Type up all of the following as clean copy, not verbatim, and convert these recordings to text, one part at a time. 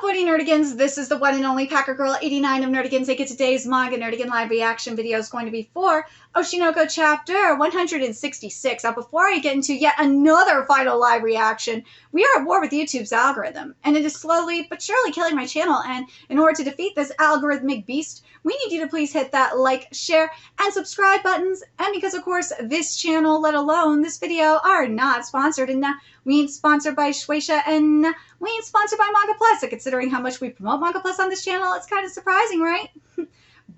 Quoting Nerdigans, this is the one and only Packer Girl 89 of Nerdigans. Today's Manga Nerdigan live reaction video is going to be for Oshinoko chapter 166. Now, before I get into yet another final live reaction, we are at war with YouTube's algorithm, and it is slowly but surely killing my channel. And in order to defeat this algorithmic beast, we need you to please hit that like, share, and subscribe buttons. And because, of course, this channel, let alone this video, are not sponsored, and we ain't sponsored by Shueisha, and we ain't sponsored by Manga Plus. So considering how much we promote Manga Plus on this channel, it's kind of surprising, right?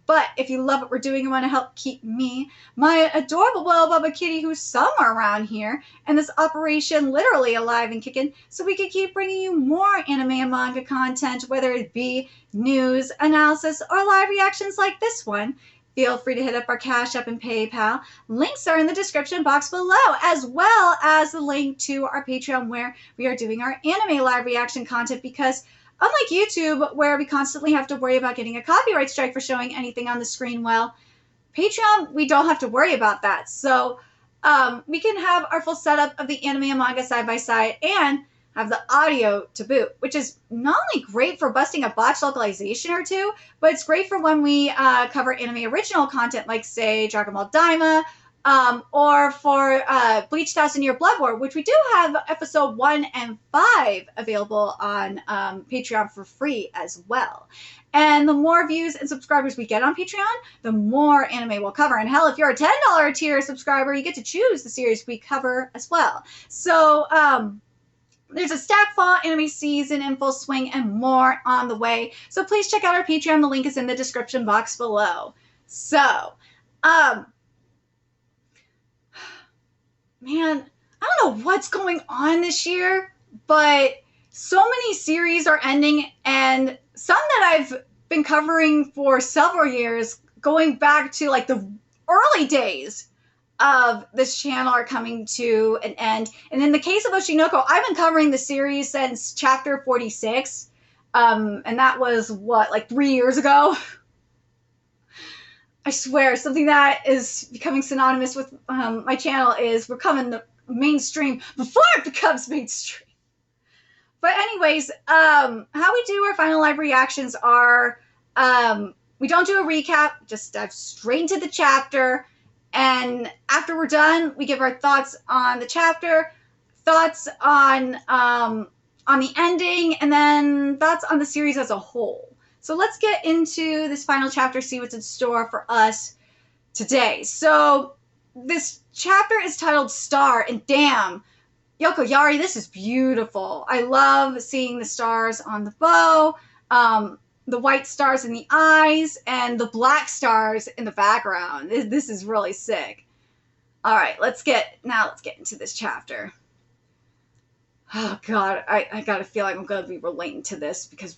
But if you love what we're doing and want to help keep me, my adorable little Bubba Kitty, who's somewhere around here, and this operation literally alive and kicking, so we can keep bringing you more anime and manga content, whether it be news, analysis, or live reactions like this one, feel free to hit up our Cash App and PayPal. Links are in the description box below, as well as the link to our Patreon where we are doing our anime live reaction content, because unlike YouTube, where we constantly have to worry about getting a copyright strike for showing anything on the screen, well, Patreon, we don't have to worry about that. So we can have our full setup of the anime and manga side by side and have the audio to boot, which is not only great for busting a botched localization or two, but it's great for when we cover anime original content like, say, Dragon Ball Daima, or for Bleach 1000 Year Blood War, which we do have episode 1 and 5 available on Patreon for free as well. And the more views and subscribers we get on Patreon, the more anime we'll cover. And hell, if you're a $10 tier subscriber, you get to choose the series we cover as well. So there's a Stack Fall anime season in full swing and more on the way. So please check out our Patreon. The link is in the description box below. So, man, I don't know what's going on this year, but so many series are ending, and some that I've been covering for several years, going back to like the early days of this channel, are coming to an end. And in the case of Oshinoko, I've been covering the series since chapter 46, and that was, what, like 3 years ago? I swear, something that is becoming synonymous with my channel is becoming the mainstream before it becomes mainstream. But anyways, how we do our final live reactions are, we don't do a recap, just dive straight into the chapter. And after we're done, we give our thoughts on the chapter, thoughts on the ending, and then thoughts on the series as a whole. So let's get into this final chapter, see what's in store for us today. So this chapter is titled Star, and damn, Yoko Yari, this is beautiful. I love seeing the stars on the bow, the white stars in the eyes, and the black stars in the background. This is really sick. All right, let's get into this chapter. Oh God, I got a feeling I'm going to be relating to this because,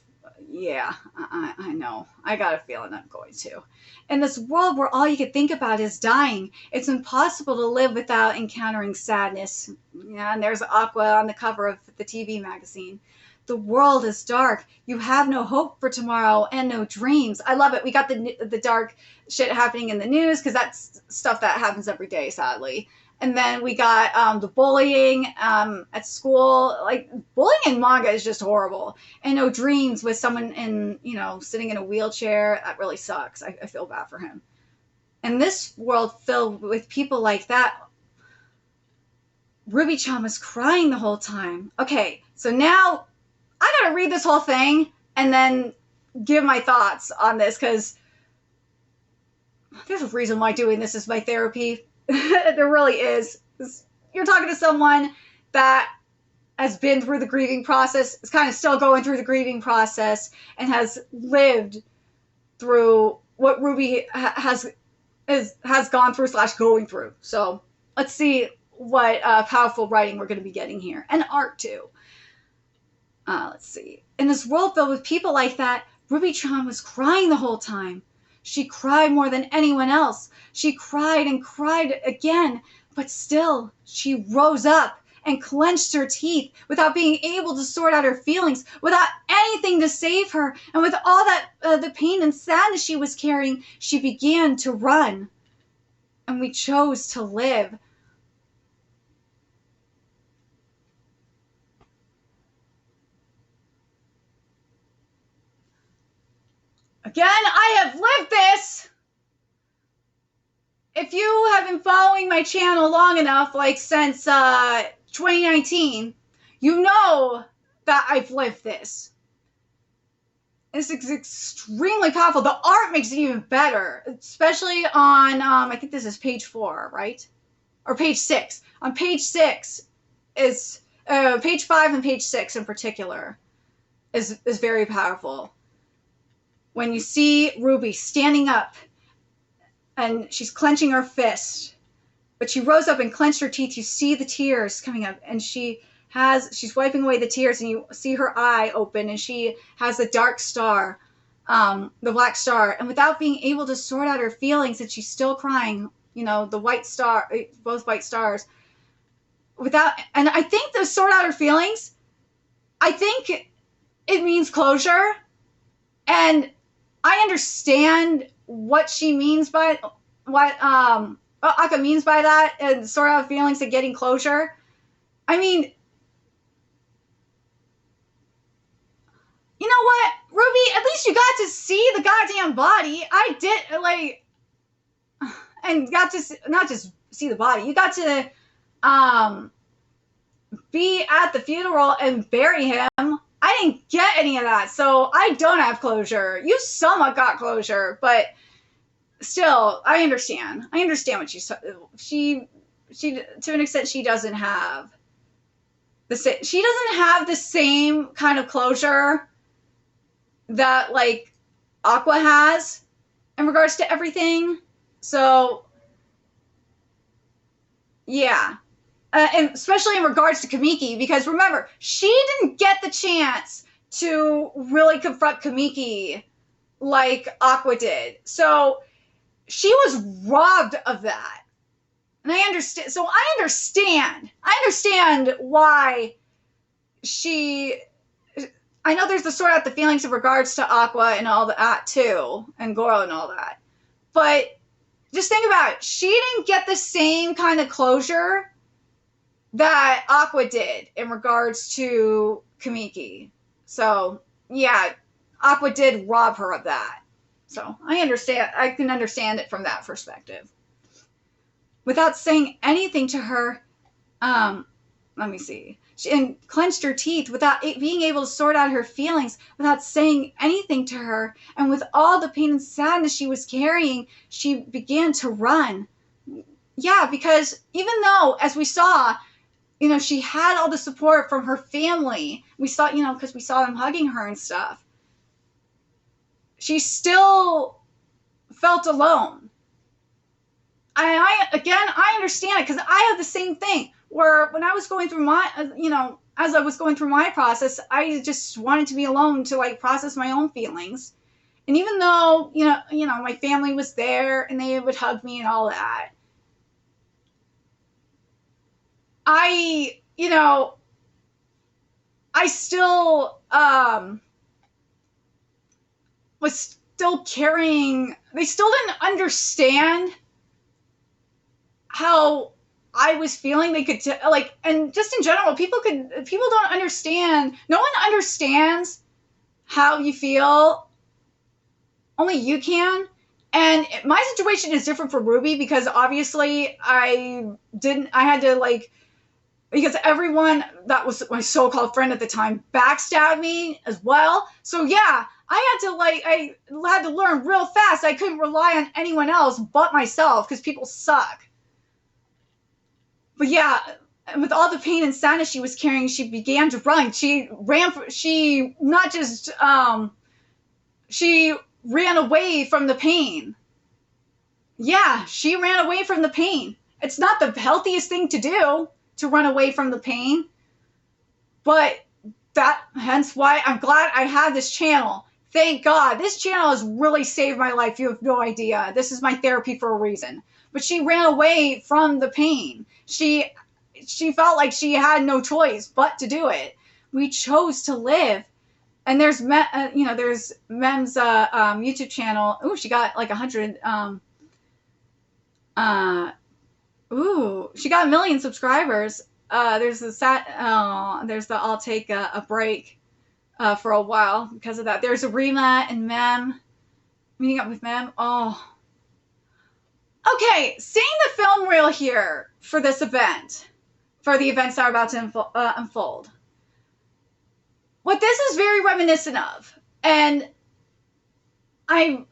yeah, I know. I got a feeling I'm going to. In this world where all you can think about is dying, it's impossible to live without encountering sadness. Yeah, and there's Aqua on the cover of the TV magazine. The world is dark. You have no hope for tomorrow and no dreams. I love it. We got the dark shit happening in the news because that's stuff that happens every day, sadly. And then we got the bullying at school. Like, bullying in manga is just horrible. And no dreams with someone sitting in a wheelchair. That really sucks. I feel bad for him. And this world filled with people like that, Ruby-chan was crying the whole time. Okay, so now I gotta read this whole thing and then give my thoughts on this, because there's a reason why doing this is my therapy. There really is. You're talking to someone that has been through the grieving process, is kind of still going through the grieving process, and has lived through what Ruby has gone through / going through. So let's see what powerful writing we're going to be getting here, and art too. Let's see. In this world filled with people like that, Ruby-chan was crying the whole time. She cried more than anyone else. She cried and cried again, but still she rose up and clenched her teeth without being able to sort out her feelings, without anything to save her. And with all that the pain and sadness she was carrying, she began to run. And we chose to live. Again, I have lived this. If you have been following my channel long enough, like since 2019, you know that I've lived this. This is extremely powerful. The art makes it even better, especially on, I think this is page 4, right? Or page 6. On page 6 is, page 5 and page 6 in particular is very powerful. When you see Ruby standing up and she's clenching her fist, but she rose up and clenched her teeth, you see the tears coming up, and she's wiping away the tears, and you see her eye open, and she has the dark star, the black star, and without being able to sort out her feelings, and she's still crying, you know, the white star, both white stars, and I think the sort out her feelings, I think it means closure, and I understand what she means by what Akka means by that, and sort out feelings and getting closure. I mean, you know what, Ruby? At least you got to see the goddamn body. I did, like, and got to not just see the body. You got to be at the funeral and bury him. I didn't get any of that, so I don't have closure. You somewhat got closure, but still, I understand. I understand what she to an extent she doesn't have the same kind of closure that like Aqua has in regards to everything. So yeah. And especially in regards to Kamiki, because remember, she didn't get the chance to really confront Kamiki like Aqua did. So she was robbed of that. And I understand. So I understand why I know there's the sort out the feelings in regards to Aqua and all that too, and Goro and all that. But just think about it. She didn't get the same kind of closure that Aqua did in regards to Kamiki. So, yeah, Aqua did rob her of that. So, I can understand it from that perspective. Without saying anything to her, let me see. She clenched her teeth without being able to sort out her feelings, without saying anything to her, and with all the pain and sadness she was carrying, she began to run. Yeah, because even though, as we saw, you know, she had all the support from her family. We saw, you know, because we saw them hugging her and stuff. She still felt alone. I understand it, because I have the same thing, where when I was going through my, you know, as I was going through my process, I just wanted to be alone to, like, process my own feelings. And even though, you know, my family was there and they would hug me and all that, I still was still carrying. They still didn't understand how I was feeling. They could like, and just in general, people don't understand. No one understands how you feel. Only you can. And my situation is different for Ruby, because obviously I had to, like, because everyone that was my so-called friend at the time backstabbed me as well. So yeah, I had to learn real fast. I couldn't rely on anyone else but myself, because people suck. But yeah, with all the pain and sadness she was carrying, she began to run. She ran away from the pain. Yeah, she ran away from the pain. It's not the healthiest thing to do, to run away from the pain. But hence why I'm glad I have this channel. Thank God. This channel has really saved my life. You have no idea. This is my therapy for a reason. But she ran away from the pain. She felt like she had no choice but to do it. We chose to live. And there's there's Mem's YouTube channel. Ooh, she got like 100. She got 1 million subscribers. There's the I'll take a break for a while because of that. There's Arima and Mem. Meeting up with Mem. Oh. Okay, seeing the film reel here for this event, for the events that are about to unfold. What this is very reminiscent of, and I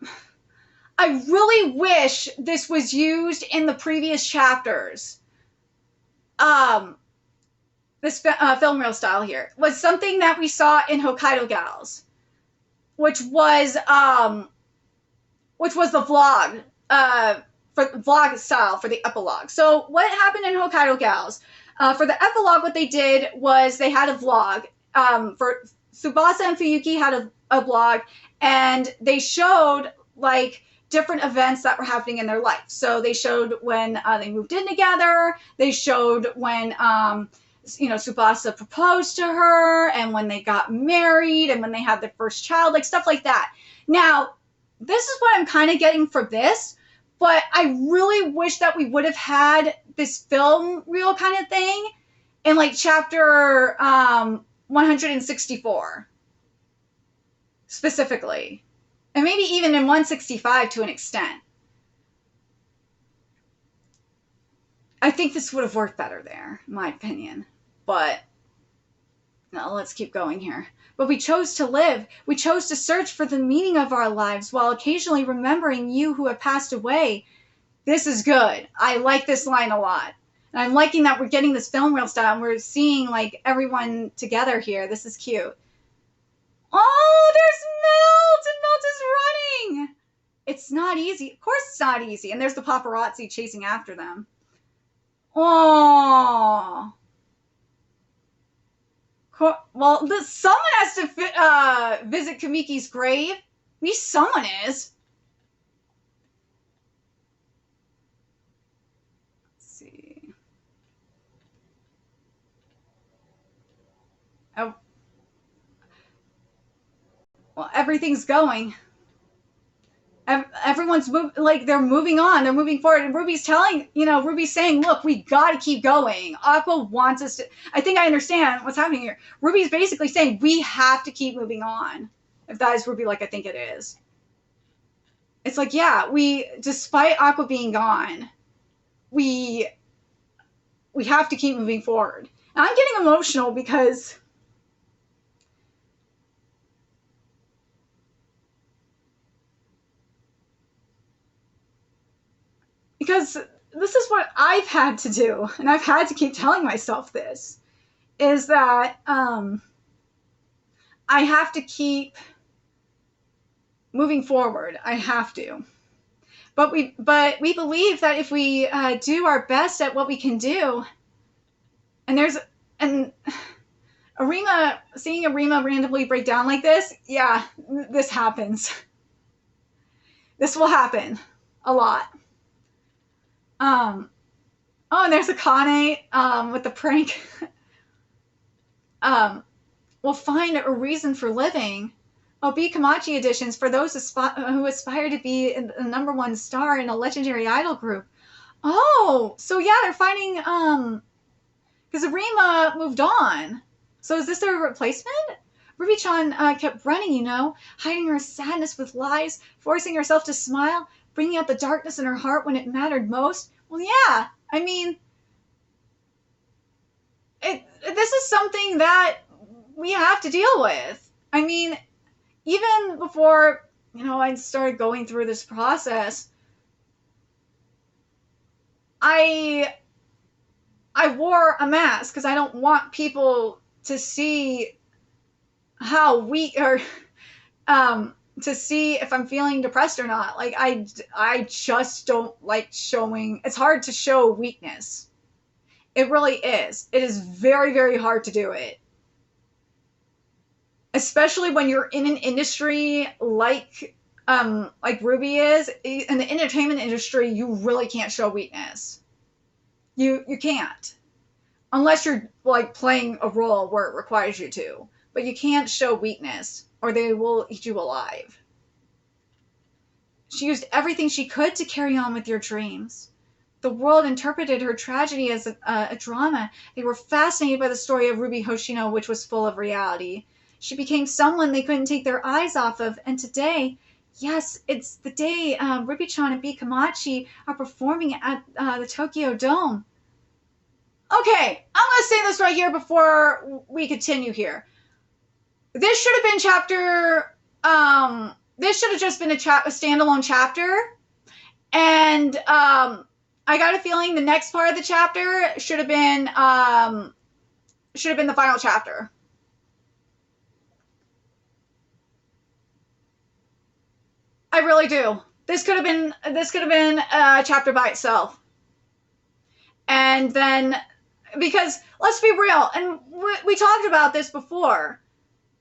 really wish this was used in the previous chapters. This film reel style here was something that we saw in Hokkaido Gals, which was the vlog, for vlog style for the epilogue. So what happened in Hokkaido Gals? For the epilogue, what they did was they had a vlog. For Tsubasa and Fuyuki had a vlog, and they showed like different events that were happening in their life. So they showed when they moved in together. They showed when Tsubasa proposed to her, and when they got married, and when they had their first child, like stuff like that. Now, this is what I'm kind of getting for this, but I really wish that we would have had this film reel kind of thing in like chapter 164 specifically, and maybe even in 165 to an extent. I think this would have worked better there, in my opinion. But no, let's keep going here. But we chose to live. We chose to search for the meaning of our lives while occasionally remembering you who have passed away. This is good. I like this line a lot. And I'm liking that we're getting this film reel style and we're seeing like everyone together here. This is cute. Oh, there's Melt, and Melt is running. It's not easy. Of course it's not easy. And there's the paparazzi chasing after them. Oh. Well, someone has to visit Kamiki's grave. At least someone is. Let's see. Oh. Well, everything's going. Everyone's they're moving on. They're moving forward. And Ruby's saying, look, we got to keep going. Aqua wants us to. I think I understand what's happening here. Ruby's basically saying we have to keep moving on. If that is Ruby, like I think it is. It's like, yeah, despite Aqua being gone, we have to keep moving forward. And I'm getting emotional because this is what I've had to do, and I've had to keep telling myself this, is that I have to keep moving forward. I have to. But we believe that if we do our best at what we can do, and seeing Arima randomly break down like this, yeah, this happens. This will happen a lot. Oh, and there's Akane with the prank. We'll find a reason for living. Oh, B Kamachi editions for those who aspire to be the #1 star in a legendary idol group. Oh, so yeah, they're finding because Arima moved on. So is this their replacement? Ruby-chan kept running, hiding her sadness with lies, forcing herself to smile, bringing out the darkness in her heart when it mattered most. Well, yeah, I mean, this is something that we have to deal with. I mean, even before, I started going through this process, I wore a mask because I don't want people to see how weak or to see if I'm feeling depressed or not. Like, I just don't like showing. It's hard to show weakness. It really is. It is very, very hard to do it. Especially when you're in an industry like Ruby is. In the entertainment industry, you really can't show weakness. You can't. Unless you're, playing a role where it requires you to. But you can't show weakness, or they will eat you alive. She used everything she could to carry on with your dreams. The world interpreted her tragedy as a drama. They were fascinated by the story of Ruby Hoshino, which was full of reality. She became someone they couldn't take their eyes off of, and today, Yes, it's the day Rippy-chan and B. Kamachi are performing at the Tokyo Dome. Okay, I'm going to say this right here before we continue here. This should have been chapter... this should have just been a standalone chapter. And I got a feeling the next part of the chapter should have been the final chapter. I really do. This could have been a chapter by itself. And then, because let's be real, and we talked about this before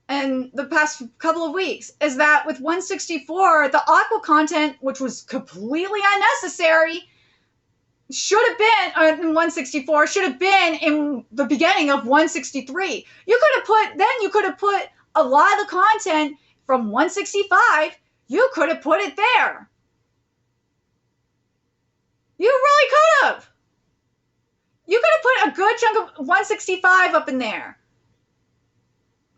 in the past couple of weeks, is that with 164, the aqua content, which was completely unnecessary, should have been in 164, should have been in the beginning of 163. You could have put a lot of the content from 165, you could have put it there. You really could have. You could have put a good chunk of 165 up in there.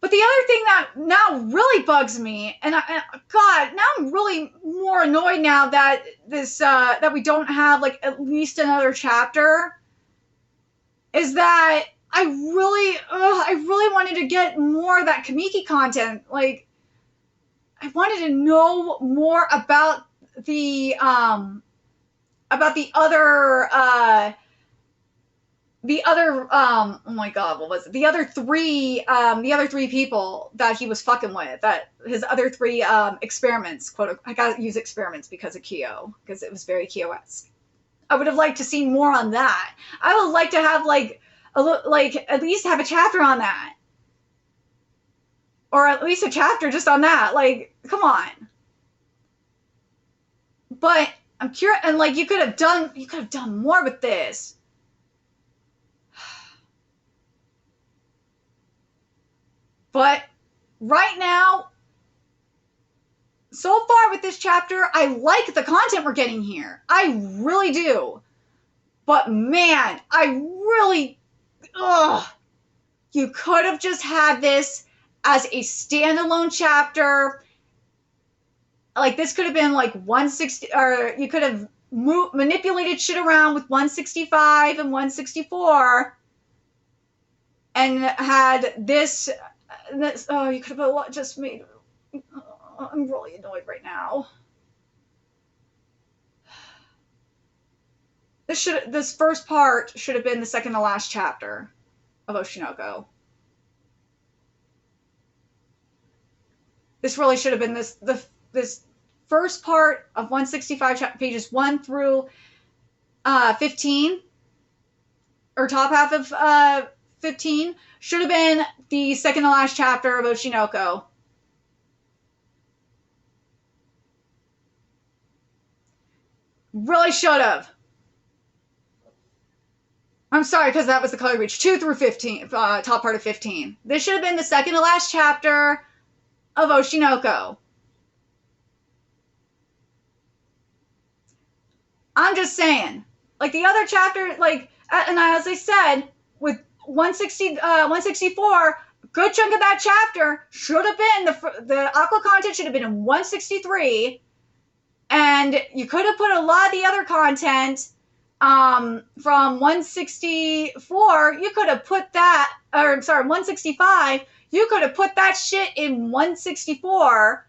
But the other thing that now really bugs me, and God, now I'm really more annoyed now that that we don't have like at least another chapter, is that I really wanted to get more of that Kamiki content. Like, I wanted to know more about the other oh my God, what was it? The other three people that he was fucking with, that his other three experiments, quote, I gotta use experiments because of Kyo, because it was very Kyo-esque. I would have liked to see more on that. I would like to have at least have a chapter on that. Or at least a chapter just on that. Like, come on. But I'm curious, and like you could have done more with this. But right now, so far with this chapter, I like the content we're getting here. I really do. But man, you could have just had this as a standalone chapter. Like, this could have been like 160, or you could have manipulated shit around with 165 and 164 and had this, you could have just made, I'm really annoyed right now. This first part should have been the second to last chapter of Oshinoko. This really should have been this first part of 165 pages 1 through 15, or top half of 15, should have been the second to last chapter of Oshinoko. Really should have. I'm sorry, because that was the color reach. 2 through 15, top part of 15. This should have been the second to last chapter of Oshinoko. I'm just saying. Like, the other chapter, like, and as I said, with 164, good chunk of that chapter should have been, the aqua content should have been in 163, and you could have put a lot of the other content from 164, you could have put that, or sorry, 165, you could have put that shit in 164.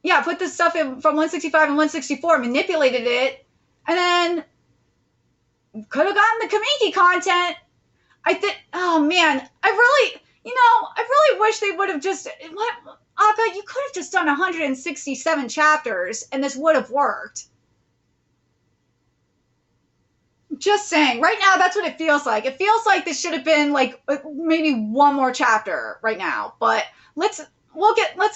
Yeah, put this stuff in from 165 and 164, manipulated it, and then could have gotten the Kamiki content. Oh man, I really wish they would have just, Akka, you could have just done 167 chapters and this would have worked. Just saying, right now that's what it feels like. It feels like this should have been like maybe one more chapter right now, but let's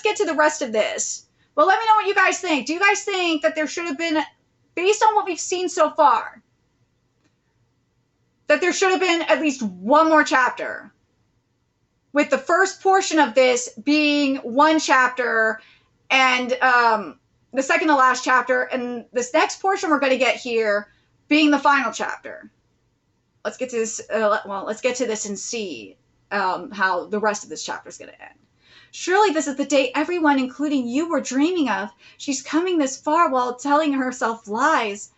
get to the rest of this. But let me know what you guys think. Do you guys think that there should have been, based on what we've seen so far, that there should have been at least one more chapter? With the first portion of this being one chapter, and the second to last chapter, and this next portion we're going to get here being the final chapter. Let's get to this. Let's get to this and see how the rest of this chapter is going to end. Surely this is the day everyone, including you, were dreaming of. She's coming this far while telling herself lies.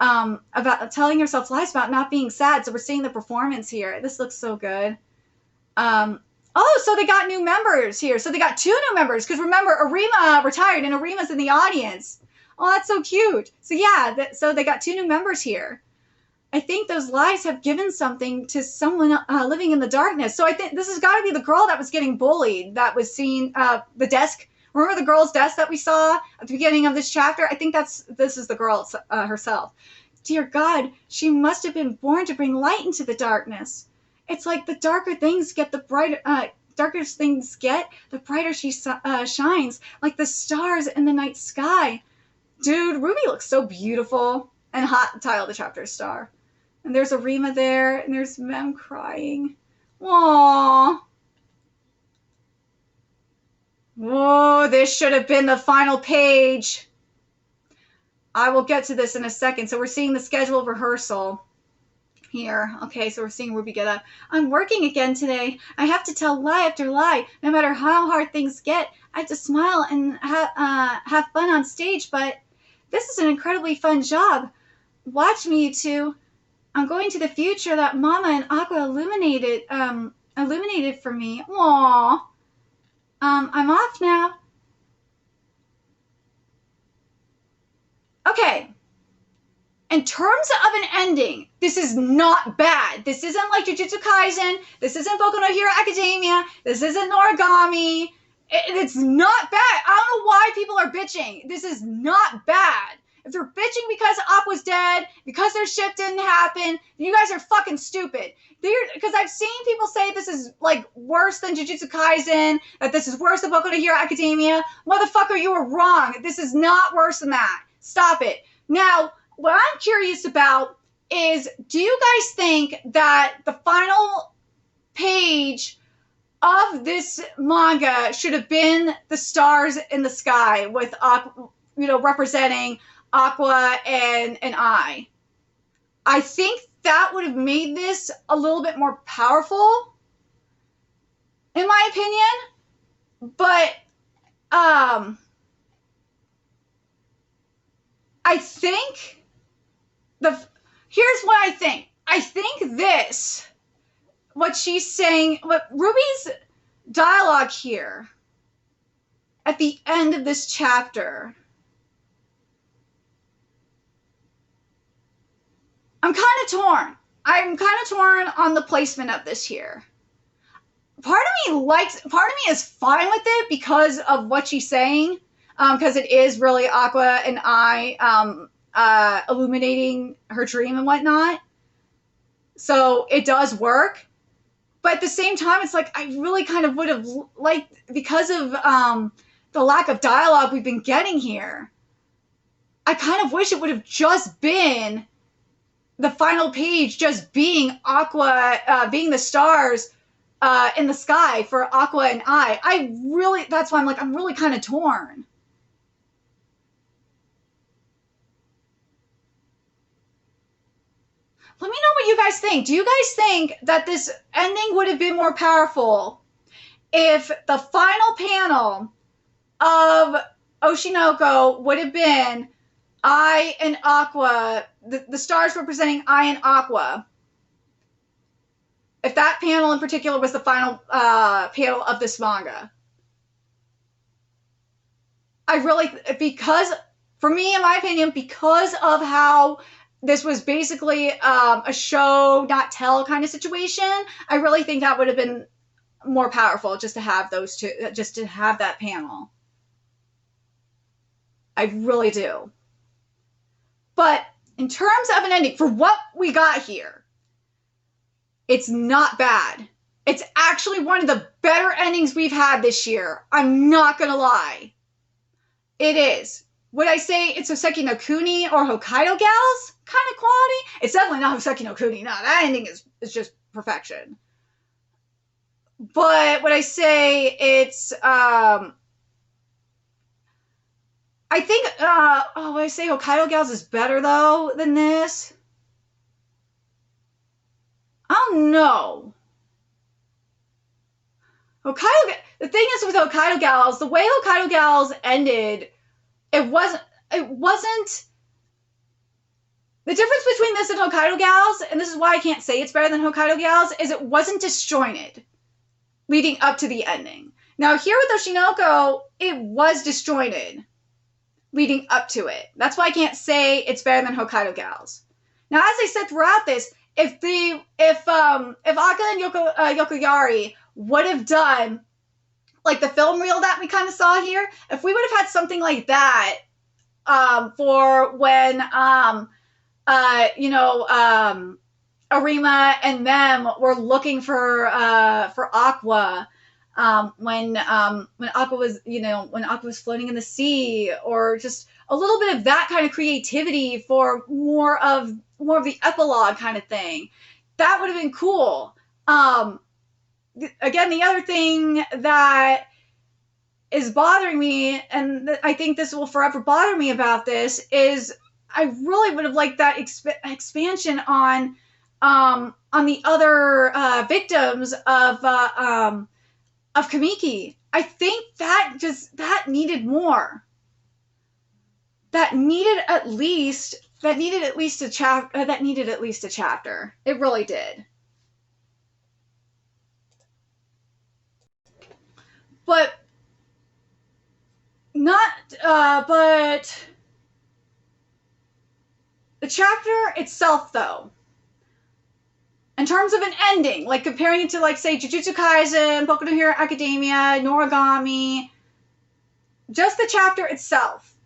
About not being sad. So we're seeing the performance here. This looks so good. Oh, so they got new members here. So they got 2 new members. Because remember, Arima retired and Arima's in the audience. Oh, that's so cute. So yeah, so they got 2 new members here. I think those lies have given something to someone living in the darkness. So I think this has got to be the girl that was getting bullied, that was seen, the desk. Remember the girl's desk that we saw at the beginning of this chapter? I think this is the girl herself. Dear God, she must have been born to bring light into the darkness. It's like the darker things get, the brighter she shines, like the stars in the night sky. Dude, Ruby looks so beautiful. And hot, the title of the chapter is Star. And there's Arima there, and there's Mem crying. Aww. Whoa, this should have been the final page. I will get to this in a second. So we're seeing the scheduled rehearsal here. Okay, so we're seeing Ruby get up. I'm working again today. I have to tell lie after lie. No matter how hard things get, I have to smile and have fun on stage, but this is an incredibly fun job. Watch me, you two. I'm going to the future that Mama and Aqua illuminated for me. Aww. I'm off now. Okay. In terms of an ending, this is not bad. This isn't like Jujutsu Kaisen. This isn't Boku no Hero Academia. This isn't Origami. It's not bad. I don't know why people are bitching. This is not bad. If they're bitching because Aqua's dead, because their ship didn't happen, then you guys are fucking stupid. Because I've seen people say this is like worse than Jujutsu Kaisen, that this is worse than Boku no Hero Academia. Motherfucker, you were wrong. This is not worse than that. Stop it. Now, what I'm curious about is, do you guys think that the final page of this manga should have been the stars in the sky with representing Aqua and I think that would have made this a little bit more powerful, in my opinion. But I think here's what I think. I think this, what she's saying, what Ruby's dialogue here at the end of this chapter, I'm kind of torn. I'm kind of torn on the placement of this here. Part of me is fine with it because of what she's saying, because it is really Aqua and I illuminating her dream and whatnot. So it does work. But at the same time, it's like I really kind of would have liked, because of the lack of dialogue we've been getting here, I kind of wish it would have just been the final page just being Aqua, being the stars in the sky for Aqua and I. That's why I'm really kind of torn. Let me know what you guys think. Do you guys think that this ending would have been more powerful if the final panel of Oshinoko would have been I and Aqua, the stars representing I and Aqua? If that panel in particular was the final panel of this manga. Because, for me, in my opinion, because of how this was basically a show, not tell kind of situation, I really think that would have been more powerful just to have those two, just to have that panel. I really do. But in terms of an ending, for what we got here, it's not bad. It's actually one of the better endings we've had this year. I'm not going to lie. It is. Would I say it's Hoseki no Kuni or Hokkaido Gals kind of quality? It's definitely not Hoseki no Kuni. No, that ending is just perfection. But would I say it's, I think, would I say Hokkaido Gals is better, though, than this? I don't know. Hokkaido. The thing is with Hokkaido Gals, the way Hokkaido Gals ended, it wasn't. The difference between this and Hokkaido Gals, and this is why I can't say it's better than Hokkaido Gals, is it wasn't disjointed leading up to the ending. Now here with Oshinoko, it was disjointed leading up to it. That's why I can't say it's better than Hokkaido Gals. Now, as I said throughout this, if Aka and Yokoyari would have done like the film reel that we kind of saw here, if we would have had something like that for when Arima and them were looking for Aqua. When Aqua was, when Aqua was floating in the sea, or just a little bit of that kind of creativity for more of the epilogue kind of thing, that would have been cool. Again, the other thing that is bothering me, and I think this will forever bother me about this, is I really would have liked that expansion on the other victims of Kamiki. I think that needed more. That needed at least a chapter. It really did. But the chapter itself, though, in terms of an ending, like comparing it to, like, say, Jujutsu Kaisen, Boku no Hero Academia, Noragami, just the chapter itself.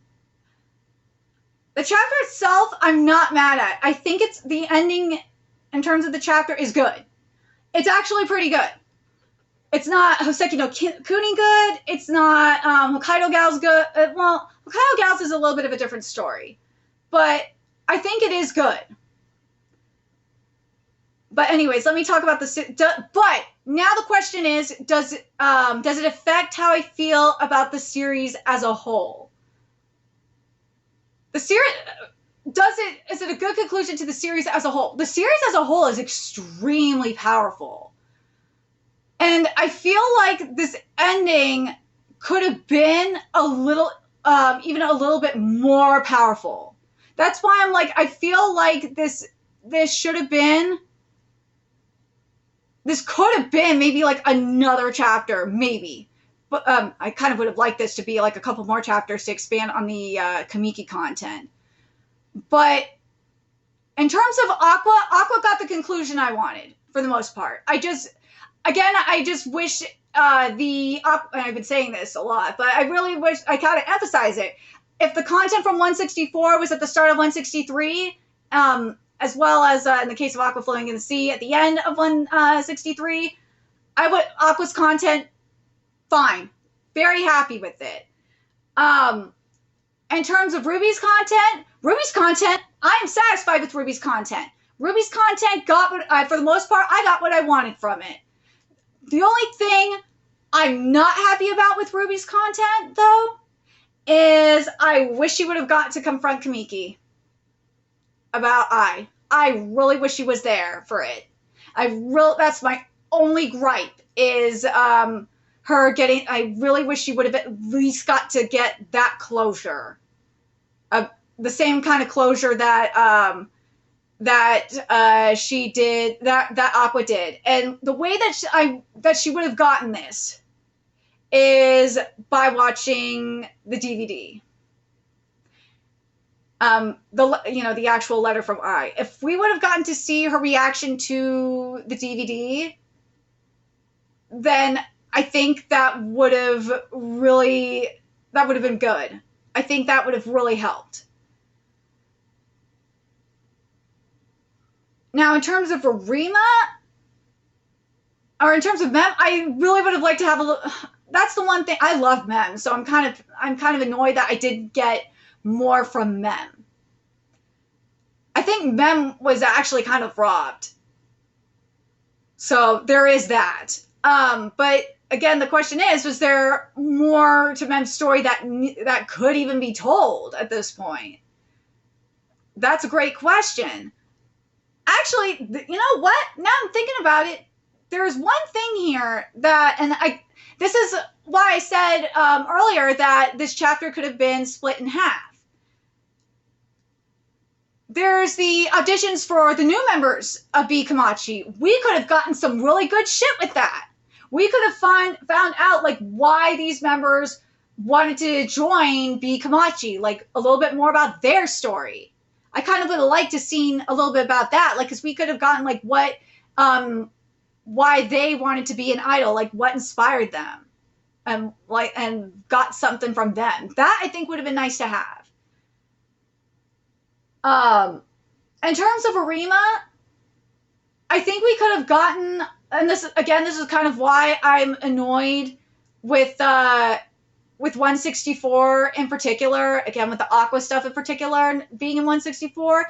The chapter itself, I'm not mad at. I think it's the ending in terms of the chapter is good. It's actually pretty good. It's not Hoseki no Kuni good. It's not Hokkaido Gals good. Well, Hokkaido Gals is a little bit of a different story, but I think it is good. But anyways, let me talk about but now the question is, does it affect how I feel about the series as a whole? The series, is it a good conclusion to the series as a whole? The series as a whole is extremely powerful. And I feel like this ending could have been even a little bit more powerful. That's why I'm like, I feel like this should have been, this could have been maybe like another chapter, maybe. But I kind of would have liked this to be like a couple more chapters to expand on the Kamiki content. But in terms of Aqua got the conclusion I wanted for the most part. I just wish and I've been saying this a lot, but I really wish, I kind of emphasize it. If the content from 164 was at the start of 163, as well as in the case of Aqua floating in the sea at the end of 163, Aqua's content, fine. Very happy with it. In terms of Ruby's content, I am satisfied with Ruby's content. Ruby's content for the most part, I got what I wanted from it. The only thing I'm not happy about with Ruby's content, though, is I wish she would have got to confront Kamiki about I really wish she was there for it. That's my only gripe, is her getting, I really wish she would have at least got to get that closure. The same kind of closure that she did, that Aqua did. And the way that she would have gotten this is by watching the DVD. The actual letter from I. If we would have gotten to see her reaction to the DVD, then I think that would have been good. I think that would have really helped. Now, in terms of Arima, or in terms of Mem, I really would have liked to have a little. That's the one thing. I love Mem, so I'm kind of annoyed that I didn't get more from Mem. I think Mem was actually kind of robbed. So there is that. But again, the question is, was there more to Mem's story that could even be told at this point? That's a great question. Actually, you know what? Now I'm thinking about it, there's one thing here that, and this is why I said earlier that this chapter could have been split in half. There's the auditions for the new members of B. Kamachi. We could have gotten some really good shit with that. We could have found out like why these members wanted to join B. Kamachi, like a little bit more about their story. I kind of would have liked to seen a little bit about that, like, because we could have gotten like what, why they wanted to be an idol, like what inspired them, and got something from them. That I think would have been nice to have. In terms of Arima, I think we could have gotten, and this is kind of why I'm annoyed with 164 in particular, again with the Aqua stuff in particular being in 164,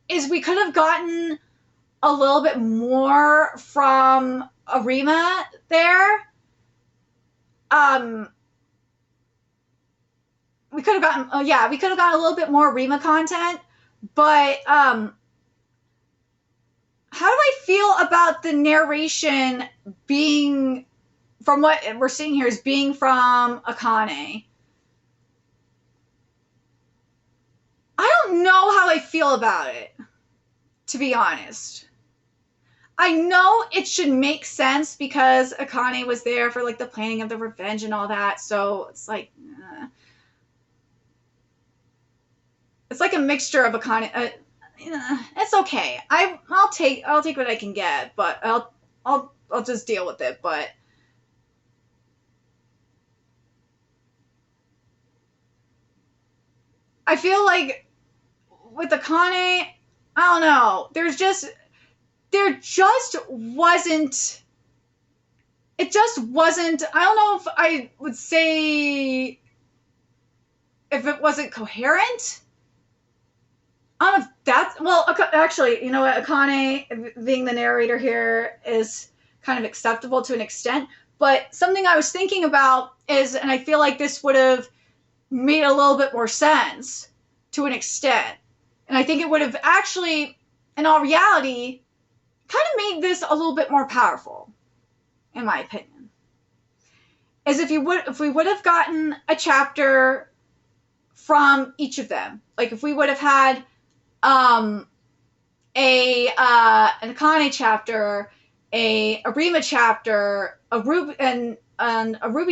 is we could have gotten a little bit more from Arima there. We could have gotten, we could have gotten a little bit more Arima content, but how do I feel about the narration being, from what we're seeing here, is being from Akane? I don't know how I feel about it, to be honest. I know it should make sense because Akane was there for like the planning of the revenge and all that, so it's like, it's like a mixture of Akane. It's okay. I'll take what I can get, but I'll just deal with it. But I feel like with Akane, I don't know. There just wasn't. It just wasn't. I don't know if I would say if it wasn't coherent. That's, well, actually, you know what? Akane being the narrator here is kind of acceptable to an extent. But something I was thinking about is, and I feel like this would have made a little bit more sense to an extent. And I think it would have actually, in all reality, kind of made this a little bit more powerful, in my opinion. Is if we would have gotten a chapter from each of them. Like if we would have had an Akane chapter, a Arima chapter, a Ruby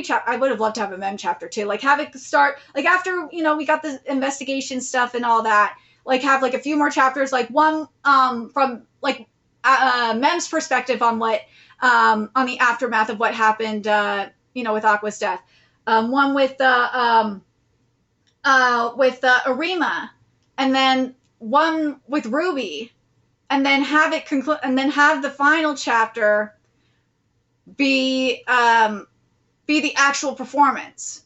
chapter. I would have loved to have a Mem chapter too. Like have it start like after, you know, we got the investigation stuff and all that. Like have like a few more chapters, like one from like Mem's perspective on what on the aftermath of what happened, you know, with Aqua's death. One with Arima, and then one with Ruby, and then have it conclude, and then have the final chapter be the actual performance.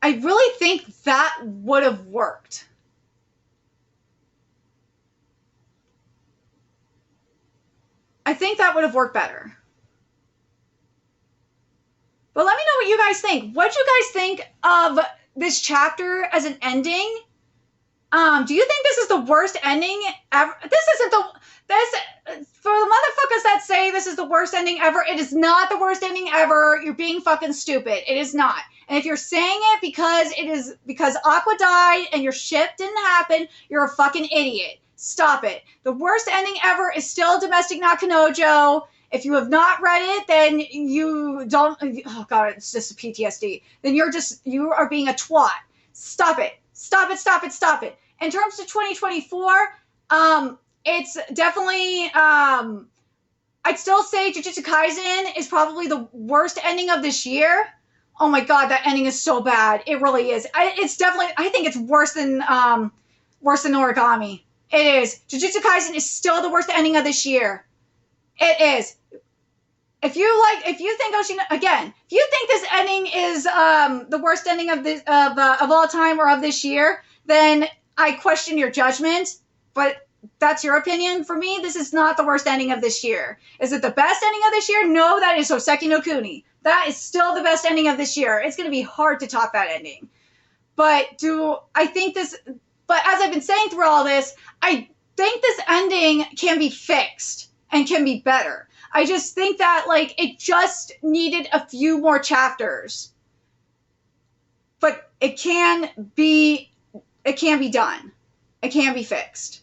I really think that would have worked. I think that would have worked better. But let me know what you guys think. What do you guys think of this chapter as an ending? Do you think this is the worst ending ever? For the motherfuckers that say this is the worst ending ever, it is not the worst ending ever. You're being fucking stupid. It is not. And if you're saying it because Aqua died and your ship didn't happen, you're a fucking idiot. Stop it. The worst ending ever is still Domestic Nakanojo. If you have not read it, then you don't, oh God, it's just a PTSD. Then you are being a twat. Stop it. Stop it, stop it, stop it. In terms of 2024, it's definitely, I'd still say Jujutsu Kaisen is probably the worst ending of this year. Oh my God, that ending is so bad. It really is. It's definitely, I think it's worse than Origami. It is. Jujutsu Kaisen is still the worst ending of this year. It is. If you think if you think this ending is the worst ending of all time or of this year, then I question your judgment. But that's your opinion. For me, this is not the worst ending of this year. Is it the best ending of this year? No, that is Hoseki no Kuni. That is still the best ending of this year. It's going to be hard to top that ending. But as I've been saying through all this, I think this ending can be fixed and can be better. I just think that, like, it just needed a few more chapters. But it can be done. It can be fixed.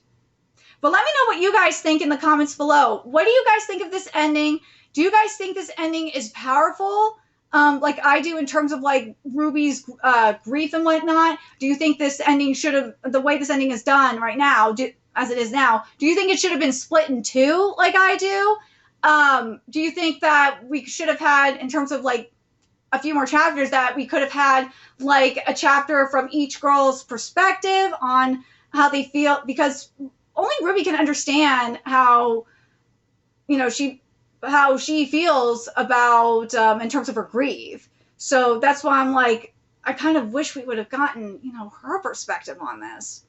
But let me know what you guys think in the comments below. What do you guys think of this ending? Do you guys think this ending is powerful? Like I do in terms of like Ruby's grief and whatnot? Do you think this ending should have, the way this ending is done right now, as it is now, do you think it should have been split in two like I do? Do you think that we should have had, in terms of like a few more chapters, that we could have had like a chapter from each girl's perspective on how they feel? Because only Ruby can understand how, you know, how she feels about, in terms of her grief. So that's why I'm like, I kind of wish we would have gotten, you know, her perspective on this.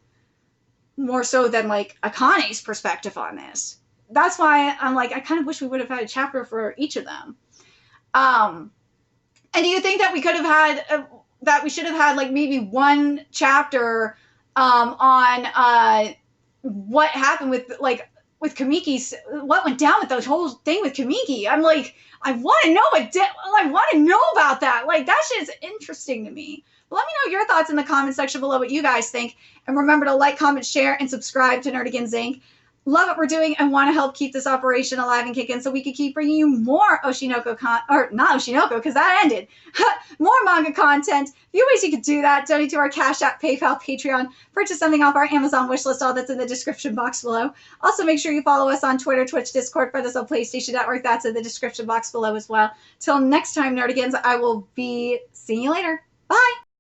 More so than like Akane's perspective on this. That's why I'm like, I kind of wish we would have had a chapter for each of them. And do you think that we could have had, that we should have had like maybe one chapter on what happened with Kamiki's, what went down with the whole thing with Kamiki? I'm like, I want to know I want to know about that. Like, that shit's interesting to me. But let me know your thoughts in the comment section below, what you guys think. And remember to like, comment, share, and subscribe to Nerdigans Inc. Love what we're doing and want to help keep this operation alive and kicking so we can keep bringing you more Oshinoko or not Oshinoko, because that ended. More manga content. A few ways you could do that: donate to our Cash App, PayPal, Patreon, purchase something off our Amazon wishlist, all that's in the description box below. Also, make sure you follow us on Twitter, Twitch, Discord, find us on PlayStation Network, that's in the description box below as well. Till next time, Nerdigans, I will be seeing you later. Bye!